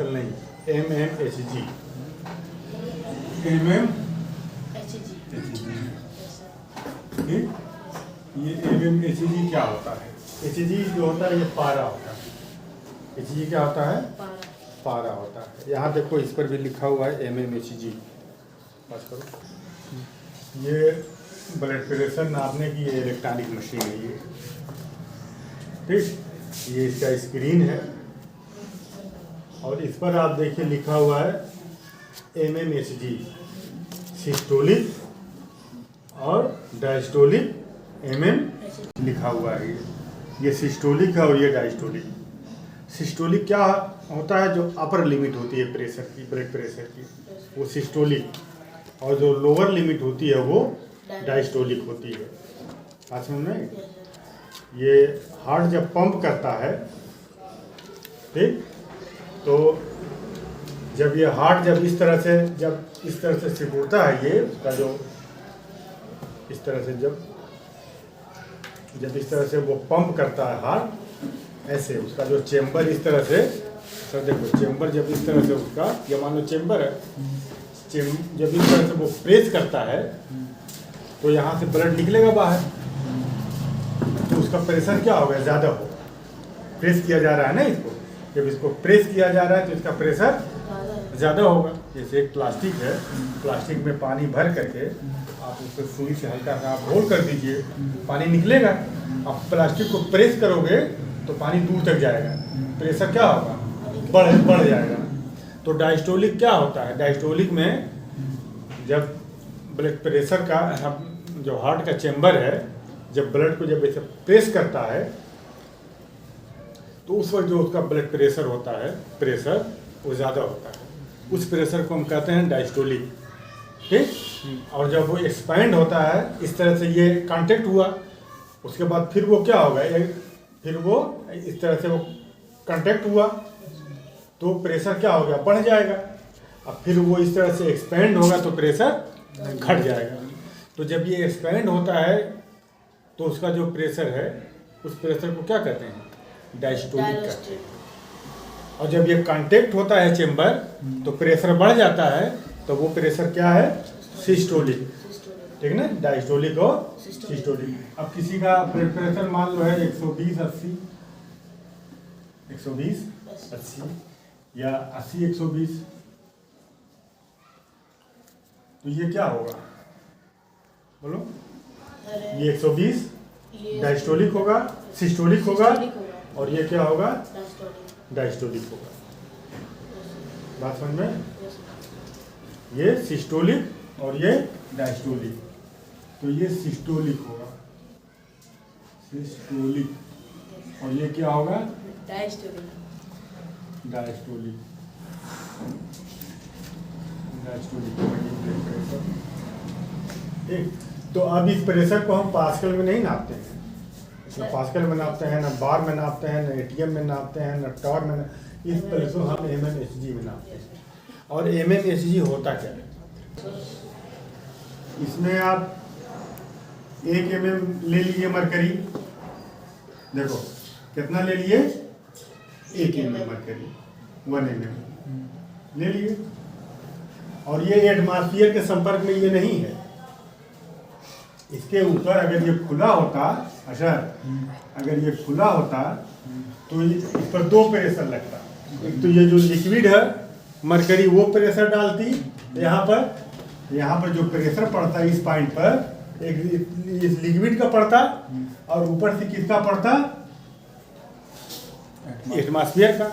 Pascal नहीं, mmHg। mmHg, ठीक। ये mmHg क्या होता है? Hg जो होता है ये पारा होता है। Hg क्या होता है? पारा होता है। यहाँ देखो इस पर भी लिखा हुआ है mmHg। बस करो। ये ब्लड प्रेशर नापने की ये इलेक्ट्रॉनिक मशीन है ये, ठीक। ये इसका स्क्रीन है और इस पर आप देखिए लिखा हुआ है mmHg, सिस्टोलिक और डायस्टोलिक लिखा हुआ है। ये सिस्टोलिक है और ये डायस्टोलिक। सिस्टोलिक क्या होता है? जो अपर लिमिट होती है प्रेशर की, ब्लड प्रेशर की, वो सिस्टोलिक, और जो लोअर लिमिट होती है वो डायस्टोलिक होती है। बात समझ में? ये हार्ट जब पंप करता है, ठीक, तो जब ये हार्ट जब इस तरह से सिकुड़ता है, ये उसका जो इस तरह से जब इस तरह से वो पंप करता है हार्ट, ऐसे उसका जो चेम्बर इस तरह से, सर देखो चेम्बर जब इस तरह से उसका, ये मान लो चेम्बर है, जब इस तरह से वो प्रेस करता है तो यहाँ से ब्लड निकलेगा बाहर, तो उसका प्रेशर क्या होगा? ज़्यादा होगा। प्रेस किया जा रहा है ना इसको, जब इसको प्रेस किया जा रहा है तो इसका प्रेशर ज़्यादा होगा। जैसे एक प्लास्टिक है, प्लास्टिक में पानी भर करके आप उसको सुई से हल्का सा आप होल कर दीजिए, पानी निकलेगा। आप प्लास्टिक को प्रेस करोगे तो पानी दूर तक जाएगा, प्रेशर क्या होगा? बढ़ जाएगा। तो डायस्टोलिक क्या होता है? डायस्टोलिक में जब ब्लड प्रेशर का जो हार्ट का चेम्बर है, जब ब्लड को जब ऐसे प्रेस करता है तो उस वक्त जो उसका ब्लड प्रेशर होता है, प्रेशर वो ज़्यादा होता है। उस प्रेशर को हम कहते हैं डायस्टोलिक, ठीक। और जब वो एक्सपैंड होता है, इस तरह से ये कांटेक्ट हुआ, उसके बाद फिर वो क्या होगा? फिर वो इस तरह से वो कांटेक्ट हुआ तो प्रेशर क्या हो गया? बढ़ जाएगा। अब फिर वो इस तरह से एक्सपैंड होगा तो प्रेशर घट जाएगा। तो जब ये एक्सपैंड होता है तो उसका जो प्रेशर है, उस प्रेशर को क्या कहते हैं? डायस्टोलिक कहते हैं। और जब ये कांटेक्ट होता है चेम्बर तो प्रेशर बढ़ जाता है, तो वो प्रेशर क्या है? सिस्टोलिक, ठीक ना। डायस्टोलिक और सिस्टोलिक। अब किसी का ब्लड प्रेशर मान लो है 120/80, 120/80 या 80/120, तो ये क्या होगा? बोलो। ये 120 डायस्टोलिक होगा, सिस्टोलिक होगा, और ये क्या होगा? डायस्टोलिक होगा। बात समझ में? ये सिस्टोलिक और ये डायस्टोलिक। तो ये सिस्टोलिक होगा, सिस्टोलिक, और ये क्या होगा? डायस्टोलिक। ठीक। तो अब इस प्रेशर को हम पास्कल में नहीं नापते हैं, न पास्कल में नापते हैं, न बार में नापते हैं, न एटीएम में नापते हैं, न टॉर में। इस प्रेशर को हम mmHg में नापते हैं। और mmHg होता क्या है? इसमें आप 1 mm ले लीजिए मरकरी, देखो कितना ले लिए? 1 mm मरकरी, 1 mm ले लिए। और ये एटमॉस्फेयर के संपर्क में ये नहीं है। इसके ऊपर अगर ये खुला होता, अच्छा, अगर ये खुला होता तो इस पर 2 प्रेशर लगता। एक तो ये जो लिक्विड है मरकरी, वो प्रेशर डालती यहाँ पर जो प्रेशर पड़ता है इस पॉइंट पर, एक इस लिक्विड का पड़ता और ऊपर से किसका पड़ता? एटमॉस्फेयर का।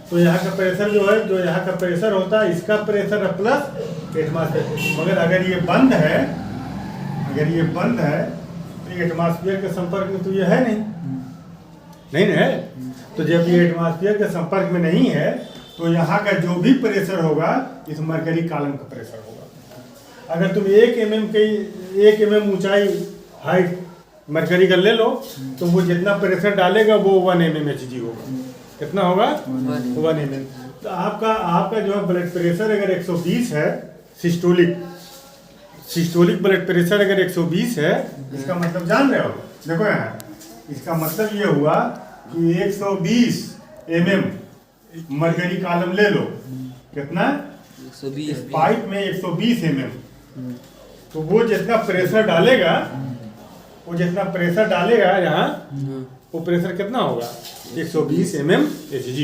तो यहाँ का प्रेशर जो है, जो यहाँ का प्रेशर होता है, इसका प्रेशर है प्लस एटमॉस्फेयर। मगर अगर ये बंद है, तो एटमॉस्फेयर के संपर्क में तो ये है नहीं है। तो जब ये एटमॉस्फेयर के संपर्क में नहीं है तो यहाँ का जो भी प्रेशर होगा इस मरकरी कॉलम का प्रेशर होगा। अगर तुम 1 mm ऊंचाई हाइट मरकरी का ले लो तो वो जितना प्रेशर डालेगा वो 1 mmHg होगा। कितना होगा? 1 mm। तो आपका जो है ब्लड प्रेशर अगर 120 है, सिस्टोलिक ब्लड प्रेशर अगर 120 है, इसका मतलब जान रहे हो? देखो यहाँ, इसका मतलब ये हुआ कि 120 mm मरकरी कॉलम ले लो, कितना 120 इस पाइप में 120 mm। तो वो जितना प्रेशर डालेगा, वो जितना प्रेशर डालेगा यहाँ, वो प्रेशर कितना होगा 120 mm Hg।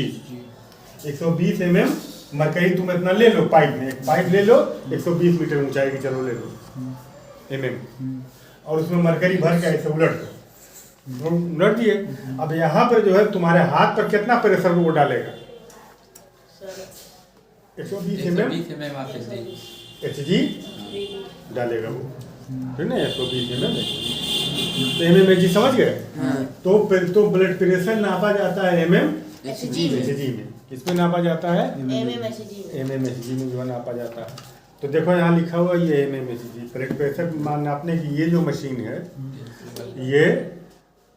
120 mm मरकरी तुम इतना ले लो, पाइप में एक पाइप ले लो 120 मीटर ऊंचाई की, चलो ले लो mm, और उसमें मरकरी भर के ऐसे उलट दो, उलट दिए। अब यहाँ पर जो है तुम्हारे हाथ पर कितना प्रेशर वो डालेगा 120 mm Hg डालेगा वो, ठीक ना 120 mm। तो mm Hg समझ गए? तो ब्लड प्रेशर नापा जाता है mm Hg में, इसमें नापा जाता है mm Hg में जो है नापा जाता है। तो देखो यहाँ लिखा हुआ ये mm Hg ब्लड प्रेशर नापने की ये जो मशीन है,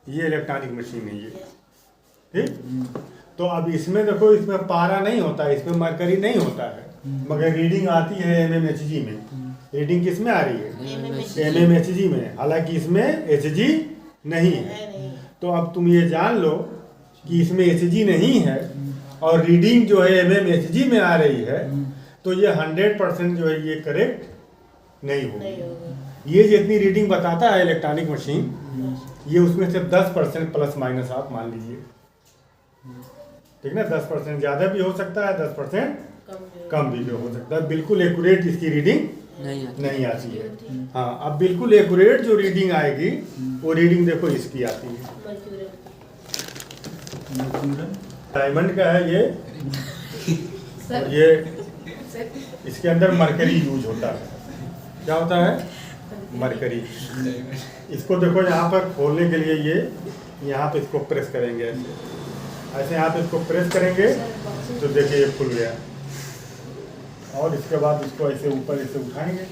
ये इलेक्ट्रॉनिक मशीन है ये, ठीक। तो अब इसमें देखो, इसमें पारा नहीं होता है, इसमें मरकरी नहीं होता है, मगर रीडिंग आती है mm Hg में। रीडिंग किस में आ रही है mm Hg में, हालांकि इसमें Hg नहीं है। तो अब तुम ये जान लो कि इसमें Hg नहीं है और रीडिंग जो है mm Hg में आ रही है, तो ये 100% जो है ये करेक्ट नहीं होगी। ये जितनी रीडिंग बताता है इलेक्ट्रॉनिक मशीन, ये उसमें से 10% प्लस माइनस आप मान लीजिए, ठीक ना। 10% ज़्यादा भी हो सकता है, 10% कम भी हो सकता है। बिल्कुल एक्यूरेट इसकी रीडिंग नहीं आती है। हाँ, अब बिल्कुल एक्यूरेट जो रीडिंग आएगी, वो रीडिंग देखो इसकी आती है, डायमंड का है ये, और ये इसके अंदर मरकरी यूज होता है। क्या होता है? मरकरी। इसको देखो यहाँ पर खोलने के लिए ये यहाँ पे इसको प्रेस करेंगे, ऐसे यहाँ पे इसको प्रेस करेंगे तो देखिए ये खुल गया, और इसके बाद इसको ऐसे ऊपर ऐसे उठाएंगे,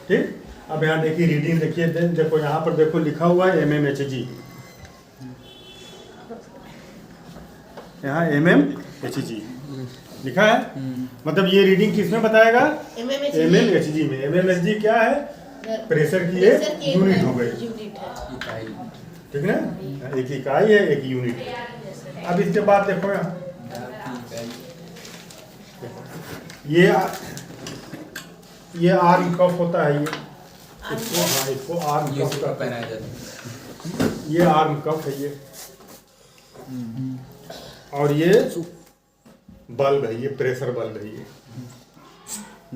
ठीक। अब यहाँ देखिए रीडिंग देखिए, देखो यहाँ पर देखो लिखा हुआ है mm Hg, यहाँ mm Hg लिखा है, मतलब ये रीडिंग किसमें बताएगा mm Hg में। mm Hg क्या है? प्रेशर की एक यूनिट हो गई, ठीक ना, एक इकाई है, एक यूनिट। अब इसके बाद देखो यहाँ ये आर्म कफ होता है, ये इसको आर्म कफ पहनाया जाता है, ये आर्म कफ है ये, और ये बल्ब है, ये प्रेशर बल्ब है ये,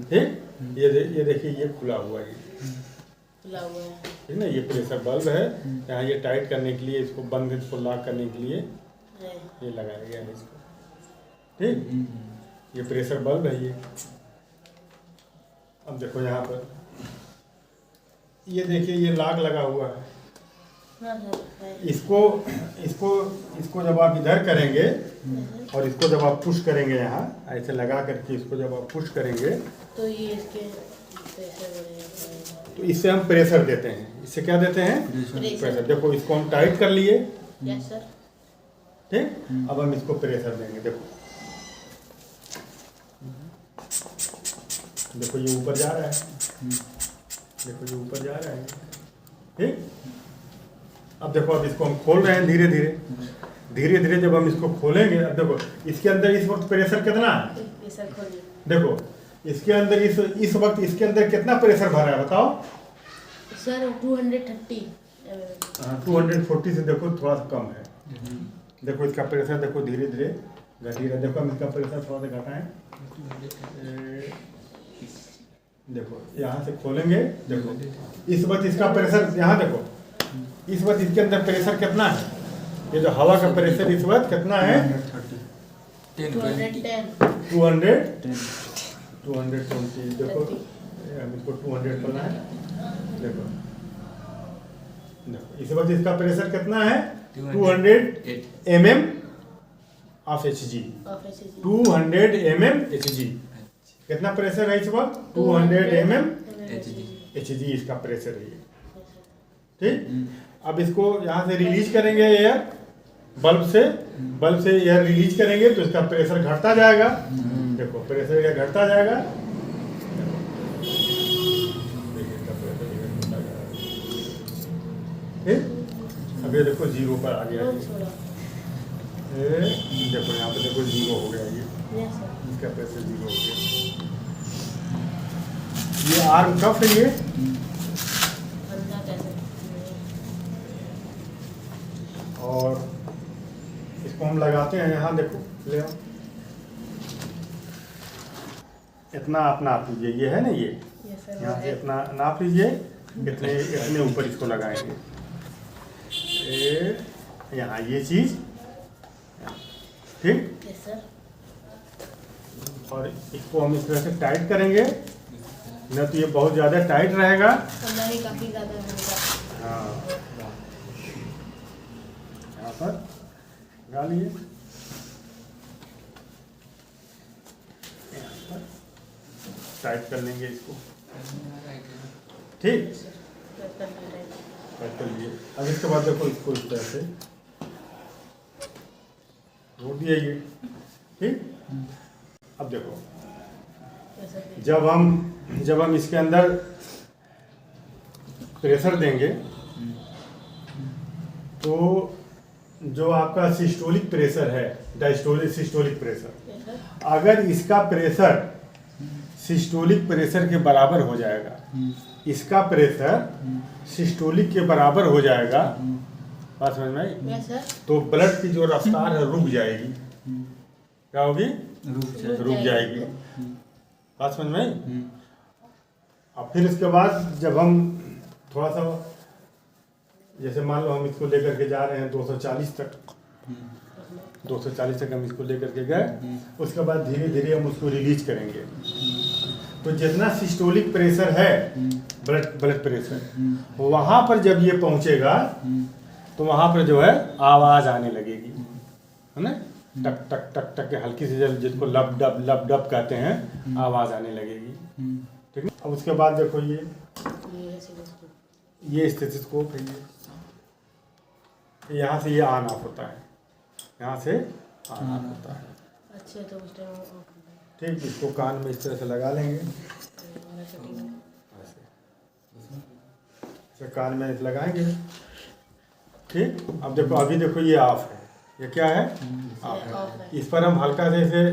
ठीक। ये देखिए ये खुला हुआ है, ठीक ना, ये प्रेशर बल्ब है। यहाँ ये टाइट करने के लिए, इसको बंद, इसको लॉक करने के लिए ये लगाया गया है इसको, ठीक। ये प्रेशर बल्ब है ये। अब देखो यहाँ पर ये देखिए ये लॉक लगा हुआ है, इसको जब आप इधर करेंगे और इसको जब आप पुश करेंगे, यहाँ ऐसे लगा करके इसको जब आप पुश करेंगे तो ये इसके तो इससे हम प्रेशर देते हैं। इससे क्या देते हैं? प्रेशर। देखो इसको हम टाइट कर लिए, ठीक। अब हम इसको प्रेशर देंगे, देखो ये ऊपर जा रहा है, देखो ये ऊपर जा रहा है, ठीक। अब देखो, अब इसको हम खोल रहे हैं धीरे धीरे जब हम इसको खोलेंगे, अब देखो इसके अंदर इस वक्त प्रेशर कितना है, देखो इसके अंदर इस वक्त इसके अंदर कितना प्रेशर भरा है बताओ सर? 230। 240 से देखो थोड़ा सा कम है। देखो इसका प्रेशर देखो धीरे धीरे घट ही रहा है। देखो हम इसका प्रेशर थोड़ा सा घटाएं, देखो यहाँ से खोलेंगे, देखो इस वक्त इसका प्रेशर, यहाँ देखो इस वक्त इसके अंदर प्रेशर कितना है, ये जो हवा का प्रेशर इस वक्त कितना है? 220। देखो हम इसको 200 करना है, देखो इस वक्त इसका प्रेशर कितना है? 200 mm of Hg, 200 mm Hg। कितना प्रेशर है इस वक्त? 200 mm Hg इसका प्रेशर है, ठीक। अब इसको यहाँ से रिलीज करेंगे एयर, बल्ब से एयर रिलीज करेंगे तो इसका प्रेशर घटता जाएगा, देखो प्रेशर ये घटता जाएगा, ठीक। अब ये देखो 0 पर आ गया, देखो यहाँ पे देखो 0 हो गया ये, यस सर। इसका प्रेशर 0 हो गया। ये आर्म कफ है ये, अंदर कैसे? और इसको हम लगाते हैं यहाँ, देखो ले आओ। इतना आप नाप लीजिए, ये है ना ये, यस सर। यहाँ से इतना नाप लीजिए, इतने इतने ऊपर इसको लगाएंगे। यहाँ ये चीज़, ठीक। Yes sir. और इसको हम इस तरह से टाइट करेंगे, न तो ये बहुत ज़्यादा टाइट रहेगा। अंदर ही काफ़ी ज़्यादा रहेगा। हाँ, यहाँ पर लगा लिए, यहाँ पर टाइट कर लेंगे इसको, ठीक। टाइट कर लिए। अब इसके बाद देखो इसको इस तरह से रोक दिया ये, ठीक। अब देखो जब हम इसके अंदर प्रेशर देंगे तो जो आपका सिस्टोलिक प्रेशर है, डायस्टोलिक सिस्टोलिक प्रेशर, अगर इसका प्रेशर सिस्टोलिक प्रेशर के बराबर हो जाएगा, इसका प्रेशर सिस्टोलिक के बराबर हो जाएगा, बात समझ में आई? Yes sir. तो ब्लड की जो रफ्तार है रुक जाएगी। क्या होगी? रुक जाएगी। बात समझ में आई? अब फिर इसके बाद जब हम थोड़ा सा, जैसे मान लो हम इसको लेकर के जा रहे हैं 240 तक, 240 तक हम इसको लेकर के गए, उसके बाद धीरे धीरे हम उसको रिलीज करेंगे। तो जितना सिस्टोलिक प्रेशर है, ब्लड प्रेशर, वहाँ पर जब ये पहुँचेगा तो वहाँ पर जो है आवाज़ आने लगेगी, है ना? टक टक टक टक के हल्की से, जब जिसको लब डब कहते हैं, आवाज़ आने लगेगी, ठीक है। अब उसके बाद देखो ये स्टेथोस्कोप है, ये यहाँ से ये ऑन ऑफ होता है, यहाँ से ऑन ऑफ होता है। अच्छा, तो उस टाइम ठीक, इसको कान में इस तरह से लगा लेंगे, ऐसे कान में लगाएंगे, ठीक। अब देखो, अभी देखो ये ऑफ है, ये क्या है? ऑफ है। इस पर हम हल्का से इसे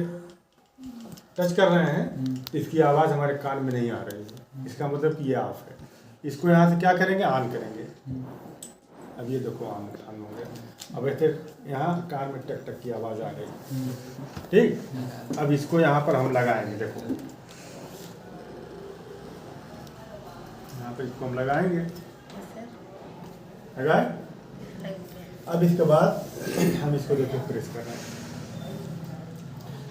टच कर रहे हैं तो इसकी आवाज़ हमारे कान में नहीं आ रही है, इसका मतलब कि ये ऑफ है। इसको यहाँ से क्या करेंगे? ऑन करेंगे। अब ये देखो ऑन हो गया। अब ऐसे यहाँ कान में टक टक की आवाज़ आ रही है, ठीक। अब इसको यहाँ पर हम लगाएंगे, देखो यहाँ पर इसको हम लगाएंगे, लगाए। अब इसके बाद हम इसको देखो प्रेस कर रहे हैं,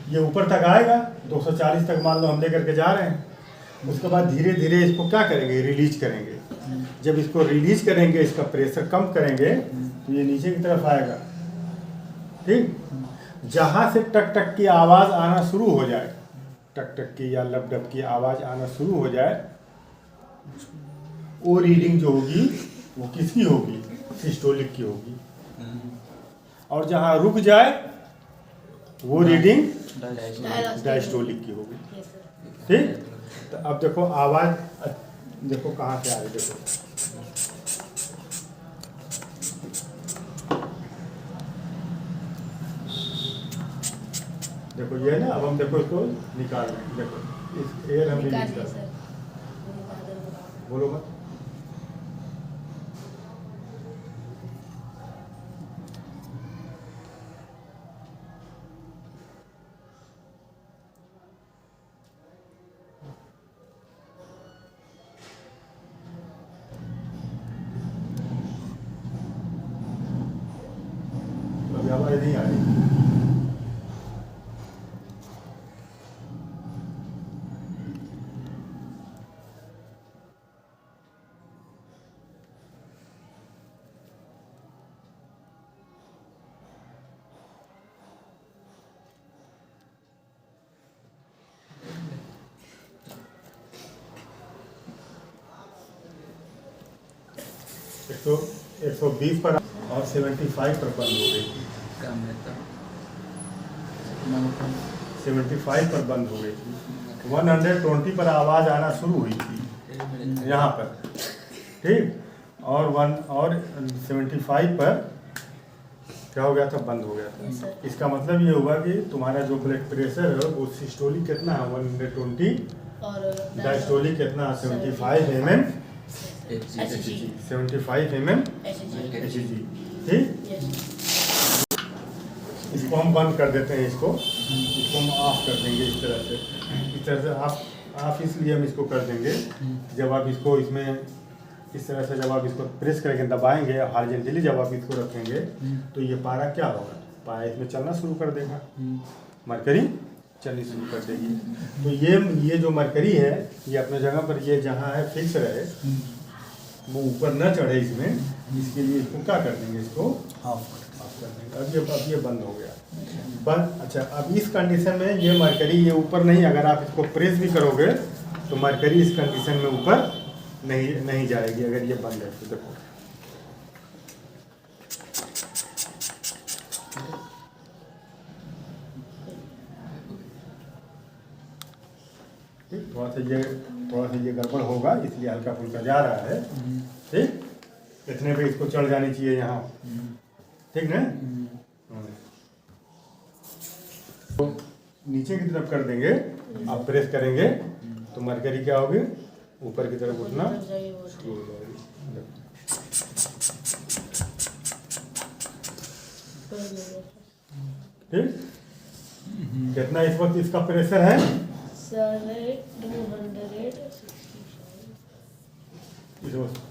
ये ऊपर तक आएगा, 240 तक मान लो हम लेकर के जा रहे हैं। उसके बाद धीरे धीरे इसको क्या करेंगे? रिलीज करेंगे। जब इसको रिलीज करेंगे, इसका प्रेशर कम करेंगे, तो ये नीचे की तरफ आएगा, ठीक। जहाँ से टक टक की आवाज़ आना शुरू हो जाए, टक टक की या लब डब की आवाज़ आना शुरू हो जाए, वो रीडिंग जो होगी वो किसकी होगी? सिस्टोलिक की होगी। और जहाँ रुक जाए वो रीडिंग डायस्टोलिक की होगी, ठीक। तो अब देखो आवाज़, देखो कहाँ से आ रही, देखो देखो ये है ना। अब हम देखो इसको निकाल रहे हैं, देखो इस एयर हम रिलीज कर रहे हैं। बोलो मत। अभी आवाज़ नहीं आ रही। तो 120 पर और 75 पर बंद हो गई थी, 75 पर बंद हो गई थी। 120 पर आवाज़ आना शुरू हुई थी यहाँ पर, ठीक। और 75 पर क्या हो गया था, बंद हो गया Yes, था। sir. इसका मतलब ये हुआ कि तुम्हारा जो ब्लड प्रेशर है वो सिस्टोलिक कितना है 120, और डायस्टोलिक कितना 75 mm HG 75 mm HG HG, ठीक। यस इसको हम बंद कर देते हैं, इसको हम ऑफ कर देंगे इस तरह से ऑफ इसलिए हम इसको कर देंगे, जब आप इसको इसमें इस तरह से जब आप इसको प्रेस करके दबाएंगे हॉरिजॉन्टली जब आप इसको रखेंगे तो ये पारा क्या होगा, पारा इसमें चलना शुरू कर देगा, मरकरी चलनी शुरू कर देगी। तो ये जो मरकरी है ये अपने जगह पर ये जहाँ है फिक्स रहे, वो ऊपर न चढ़े इसमें, इसके लिए इसको क्या कर देंगे, इसको ऑफ कर देंगे। अब ये बंद हो गया, बंद। अच्छा, अब इस कंडीशन में ये मरकरी ये ऊपर नहीं, अगर आप इसको प्रेस भी करोगे तो मरकरी इस कंडीशन में ऊपर नहीं जाएगी, अगर ये बंद है तो। देखो ठीक, थोड़ा सा ये गड़बड़ होगा इसलिए हल्का फुल्का जा रहा है, ठीक। इतने पे इसको चढ़ जानी चाहिए यहाँ, ठीक ना। तो नीचे की तरफ कर देंगे, आप प्रेस करेंगे तो मरकरी क्या होगी, ऊपर की तरफ उठना शुरू हो जाएगी। ठीक, कितना इस वक्त इसका प्रेशर है, सर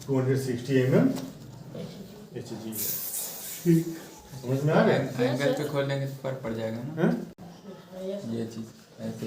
260 mm HG। समझ में आ गया। एंगल पे खोलने से फर्क पड़ जाएगा ना, हैं? ये चीज ऐसे